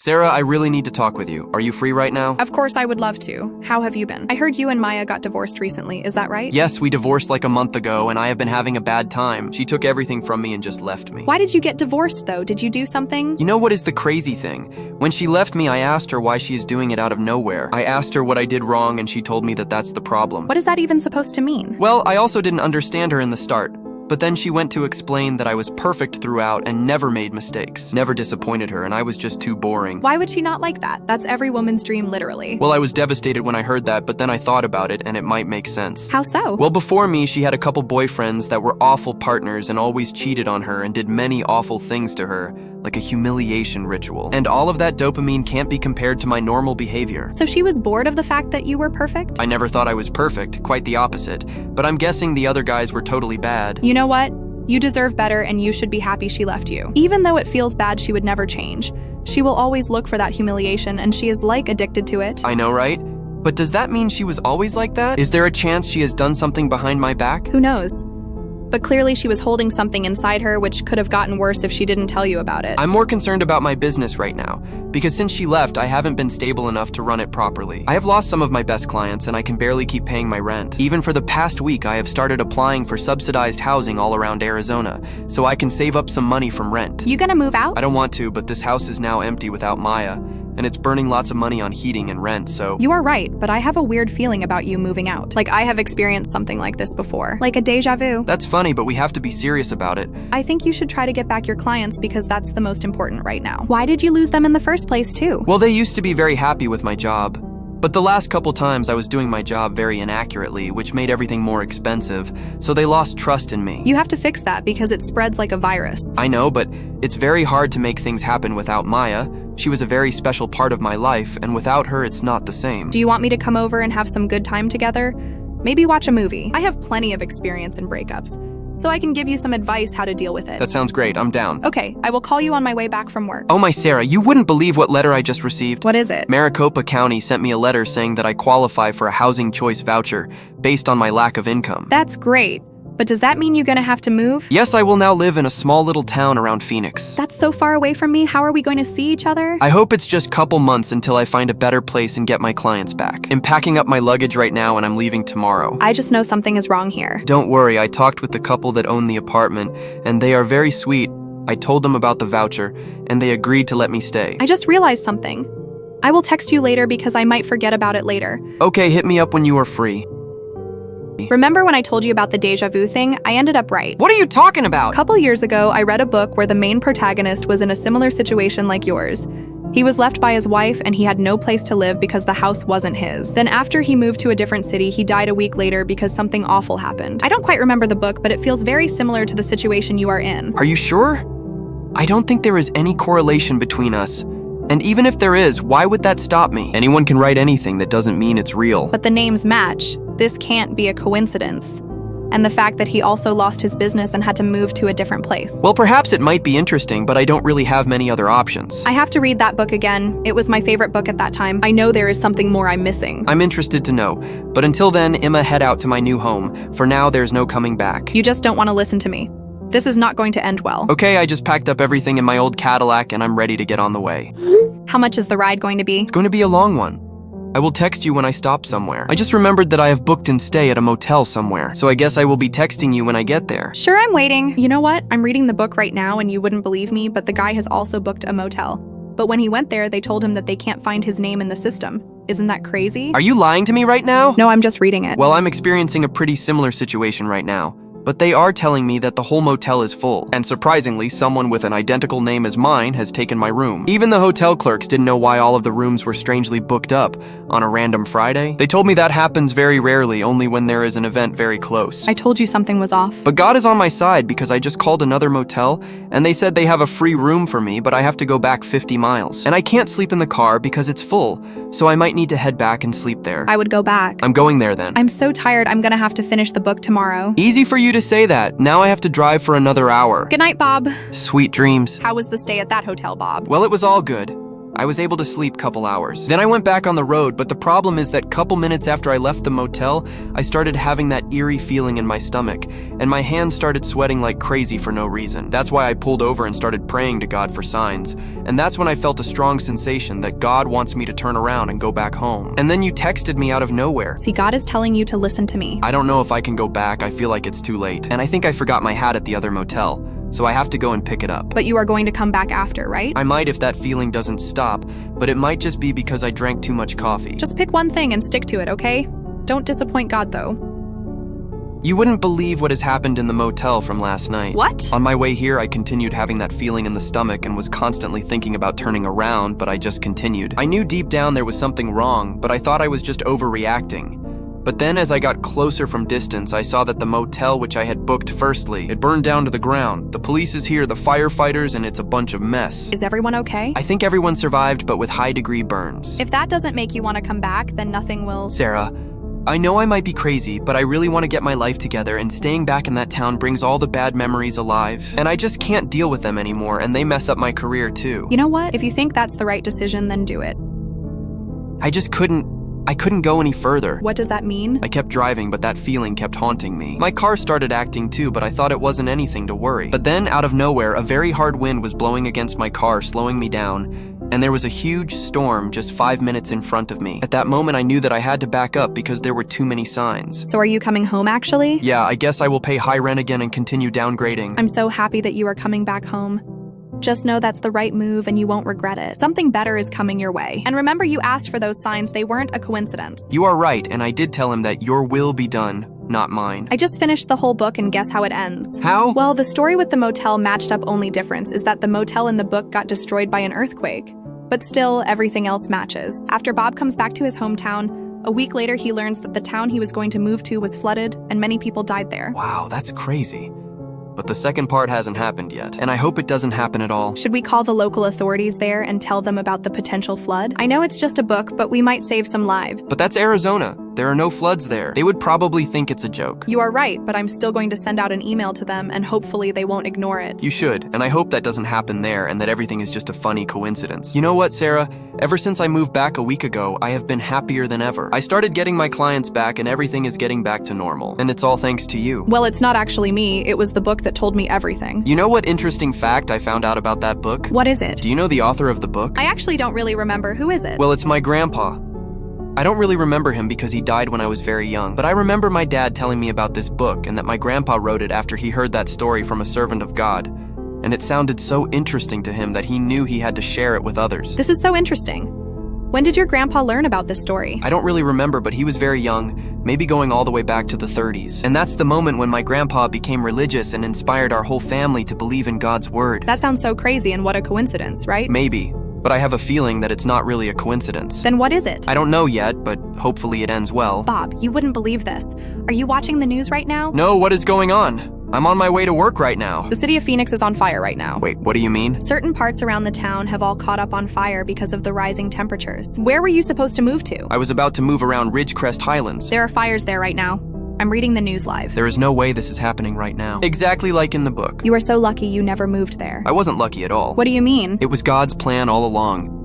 Sarah, I really need to talk with you. Are you free right now? Of course, I would love to. How have you been? I heard you and Maya got divorced recently, is that right? Yes, we divorced like a month ago, and I have been having a bad time. She took everything from me and just left me. Why did you get divorced, though? Did you do something? You know what is the crazy thing? When she left me, I asked her why she is doing it out of nowhere. I asked her what I did wrong, and she told me that that's the problem. What is that even supposed to mean? Well, I also didn't understand her in the start. But then she went to explain that I was perfect throughout and never made mistakes. Never disappointed her, and I was just too boring. Why would she not like that? That's every woman's dream, literally. Well, I was devastated when I heard that, but then I thought about it, and it might make sense. How so? Well, before me, she had a couple boyfriends that were awful partners and always cheated on her and did many awful things to her, like a humiliation ritual. And all of that dopamine can't be compared to my normal behavior. So she was bored of the fact that you were perfect? I never thought I was perfect, quite the opposite. But I'm guessing the other guys were totally bad. You know what? You deserve better, and you should be happy she left you. Even though it feels bad, she would never change. She will always look for that humiliation, and she is like addicted to it. I know, right? But does that mean she was always like that? Is there a chance she has done something behind my back? Who knows? But clearly she was holding something inside her which could have gotten worse if she didn't tell you about it. I'm more concerned about my business right now, because since she left, I haven't been stable enough to run it properly. I have lost some of my best clients, and I can barely keep paying my rent. Even for the past week, I have started applying for subsidized housing all around Arizona, so I can save up some money from rent. You gonna move out? I don't want to, but this house is now empty without Maya, and it's burning lots of money on heating and rent, so... You are right, but I have a weird feeling about you moving out. Like I have experienced something like this before. Like a deja vu. That's funny, but we have to be serious about it. I think you should try to get back your clients because that's the most important right now. Why did you lose them in the first place, too? Well, they used to be very happy with my job. But the last couple times I was doing my job very inaccurately, which made everything more expensive, so they lost trust in me. You have to fix that because it spreads like a virus. I know, but it's very hard to make things happen without Maya. She was a very special part of my life, and without her, it's not the same. Do you want me to come over and have some good time together? Maybe watch a movie. I have plenty of experience in breakups, so I can give you some advice how to deal with it. That sounds great. I'm down. Okay, I will call you on my way back from work. Oh my Sarah, you wouldn't believe what letter I just received. What is it? Maricopa County sent me a letter saying that I qualify for a housing choice voucher based on my lack of income. That's great. But does that mean you're gonna have to move? Yes, I will now live in a small little town around Phoenix. That's so far away from me. How are we going to see each other? I hope it's just couple months until I find a better place and get my clients back. I'm packing up my luggage right now and I'm leaving tomorrow. I just know something is wrong here. Don't worry, I talked with the couple that own the apartment, and they are very sweet. I told them about the voucher, and they agreed to let me stay. I just realized something. I will text you later because I might forget about it later. Okay, hit me up when you are free. Remember when I told you about the deja vu thing? I ended up right. What are you talking about? A couple years ago, I read a book where the main protagonist was in a similar situation like yours. He was left by his wife and he had no place to live because the house wasn't his. Then after he moved to a different city, he died a week later because something awful happened. I don't quite remember the book, but it feels very similar to the situation you are in. Are you sure? I don't think there is any correlation between us. And even if there is, why would that stop me? Anyone can write anything that doesn't mean it's real. But the names match. This can't be a coincidence. And the fact that he also lost his business and had to move to a different place. Well, perhaps it might be interesting, but I don't really have many other options. I have to read that book again. It was my favorite book at that time. I know there is something more I'm missing. I'm interested to know. But until then, Emma, head out to my new home. For now, there's no coming back. You just don't want to listen to me. This is not going to end well. Okay, I just packed up everything in my old Cadillac and I'm ready to get on the way. How much is the ride going to be? It's going to be a long one. I will text you when I stop somewhere. I just remembered that I have booked and stay at a motel somewhere, so I guess I will be texting you when I get there. Sure, I'm waiting. You know what? I'm reading the book right now and you wouldn't believe me, but the guy has also booked a motel. But when he went there, they told him that they can't find his name in the system. Isn't that crazy? Are you lying to me right now? No, I'm just reading it. Well, I'm experiencing a pretty similar situation right now. But they are telling me that the whole motel is full. And surprisingly, someone with an identical name as mine has taken my room. Even the hotel clerks didn't know why all of the rooms were strangely booked up on a random Friday. They told me that happens very rarely, only when there is an event very close. I told you something was off. But God is on my side because I just called another motel and they said they have a free room for me, but I have to go back 50 miles. And I can't sleep in the car because it's full, so I might need to head back and sleep there. I would go back. I'm going there then. I'm so tired, I'm gonna have to finish the book tomorrow. Easy for you to say that. Now I have to drive for another hour. Good night, Bob. Sweet dreams. How was the stay at that hotel, Bob? Well, it was all good. I was able to sleep couple hours. Then I went back on the road, but the problem is that couple minutes after I left the motel, I started having that eerie feeling in my stomach, and my hands started sweating like crazy for no reason. That's why I pulled over and started praying to God for signs, and that's when I felt a strong sensation that God wants me to turn around and go back home. And then you texted me out of nowhere. See, God is telling you to listen to me. I don't know if I can go back. I feel like it's too late. And I think I forgot my hat at the other motel, so I have to go and pick it up. But you are going to come back after, right? I might if that feeling doesn't stop, but it might just be because I drank too much coffee. Just pick one thing and stick to it, okay? Don't disappoint God, though. You wouldn't believe what has happened in the motel from last night. What? On my way here, I continued having that feeling in the stomach and was constantly thinking about turning around, but I just continued. I knew deep down there was something wrong, but I thought I was just overreacting. But then as I got closer from distance, I saw that the motel which I had booked firstly, it burned down to the ground. The police is here, the firefighters, and it's a bunch of mess. Is everyone okay? I think everyone survived, but with high-degree burns. If that doesn't make you want to come back, then nothing will. Sarah, I know I might be crazy, but I really want to get my life together, and staying back in that town brings all the bad memories alive. And I just can't deal with them anymore, and they mess up my career too. You know what? If you think that's the right decision, then do it. I couldn't go any further. What does that mean? I kept driving, but that feeling kept haunting me. My car started acting too, but I thought it wasn't anything to worry. But then, out of nowhere, a very hard wind was blowing against my car, slowing me down, and there was a huge storm just 5 minutes in front of me. At that moment, I knew that I had to back up because there were too many signs. So are you coming home, actually? Yeah, I guess I will pay high rent again and continue downgrading. I'm so happy that you are coming back home. Just know that's the right move and you won't regret it. Something better is coming your way. And remember, you asked for those signs. They weren't a coincidence. You are right, and I did tell him that your will be done, not mine. I just finished the whole book, and guess how it ends? How? Well, the story with the motel matched up. Only difference is that the motel in the book got destroyed by an earthquake. But still, everything else matches. After Bob comes back to his hometown, a week later he learns that the town he was going to move to was flooded, and many people died there. Wow, that's crazy. But the second part hasn't happened yet, and I hope it doesn't happen at all. Should we call the local authorities there and tell them about the potential flood? I know it's just a book, but we might save some lives. But that's Arizona. There are no floods there. They would probably think it's a joke. You are right, but I'm still going to send out an email to them, and hopefully they won't ignore it. You should, and I hope that doesn't happen there and that everything is just a funny coincidence. You know what, Sarah? Ever since I moved back a week ago, I have been happier than ever. I started getting my clients back and everything is getting back to normal. And it's all thanks to you. Well, it's not actually me. It was the book that told me everything. You know what interesting fact I found out about that book? What is it? Do you know the author of the book? I actually don't really remember. Who is it? Well, it's my grandpa. I don't really remember him because he died when I was very young, but I remember my dad telling me about this book and that my grandpa wrote it after he heard that story from a servant of God. And it sounded so interesting to him that he knew he had to share it with others. This is so interesting. When did your grandpa learn about this story? I don't really remember, but he was very young, maybe going all the way back to the 30s. And that's the moment when my grandpa became religious and inspired our whole family to believe in God's word. That sounds so crazy, and what a coincidence, right? Maybe. But I have a feeling that it's not really a coincidence. Then what is it? I don't know yet, but hopefully it ends well. Bob, you wouldn't believe this. Are you watching the news right now? No, what is going on? I'm on my way to work right now. The city of Phoenix is on fire right now. Wait, what do you mean? Certain parts around the town have all caught up on fire because of the rising temperatures. Where were you supposed to move to? I was about to move around Ridgecrest Highlands. There are fires there right now. I'm reading the news live. There is no way this is happening right now. Exactly like in the book. You are so lucky you never moved there. I wasn't lucky at all. What do you mean? It was God's plan all along.